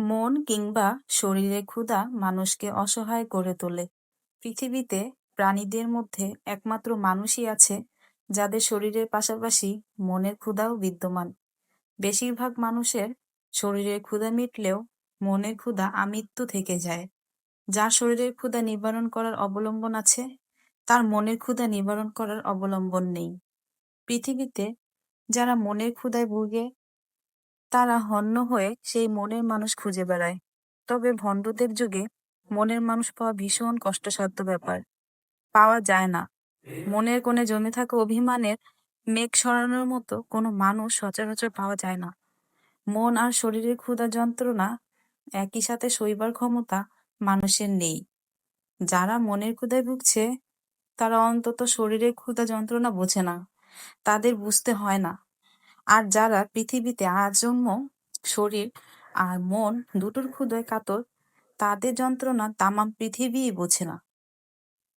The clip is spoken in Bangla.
মন কিংবা শরীরের ক্ষুধা মানুষকে অসহায় করে তোলে। পৃথিবীতে প্রাণীদের মধ্যে একমাত্র মানুষই আছে যাদের শরীরের পাশাপাশি মনের ক্ষুধাও বিদ্যমান। বেশিরভাগ মানুষের শরীরের ক্ষুধা মিটলেও মনের ক্ষুধা আমৃত্যু থেকে যায়। যার শরীরের ক্ষুধা নিবারণ করার অবলম্বন আছে, তার মনের ক্ষুধা নিবারণ করার অবলম্বন নেই। পৃথিবীতে যারা মনের ক্ষুধায় ভুগে তারা হন্য হয়ে সেই মনের মানুষ খুঁজে বেড়ায়। তবে ভণ্ডদের যুগে মনের মানুষ পাওয়া ভীষণ কষ্টসাধ্য ব্যাপার। পাওয়া যায় না। মনের কোণে জমে থাকা অভিমানের মেঘ সরানোর মতো কোনো মানুষ সচরাচর পাওয়া যায় না। মন আর শরীরের ক্ষুধা যন্ত্রণা একই সাথে সইবার ক্ষমতা মানুষের নেই। যারা মনের ক্ষুধায় ভুগছে তারা অন্তত শরীরের ক্ষুধা যন্ত্রণা বোঝে না, তাদের বুঝতে হয় না। আর যারা পৃথিবীতে আজন্ম শরীর আর মন দুটোর ক্ষুধায় কাতর, তাদের যন্ত্রণা তামাম পৃথিবীই বোঝে না।